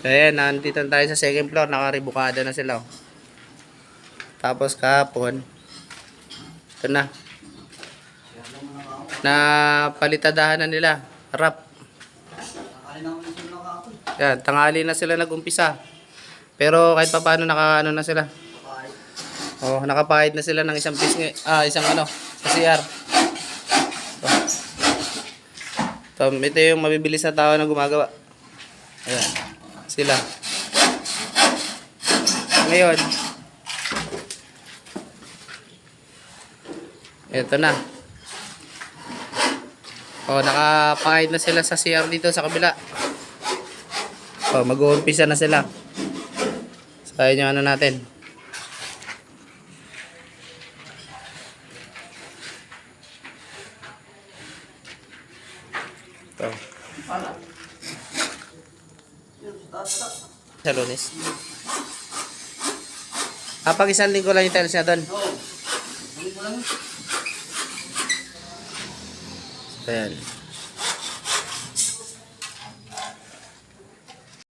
Ayan, nandito tayo sa second floor. Nakaribukada na sila. Tapos kahapon, ito na. Napalitadahan na nila. Harap. Yan, tanghali na sila nag-umpisa. Pero kahit pa paano naka-ano na sila. Oh, nakapahid na sila ng isang piece isang sa CR. Ito yung mabibilis na tao na gumagawa. Ayan, sila. Ngayon, ito na. Oh, nakapahid na sila sa CR dito sa kabila. Oh, mag-uumpisa na sila. So, ayun yung ano natin. Ito. Sa Lunes. Pag isang linggo lang yung tiles niya doon. Ayan.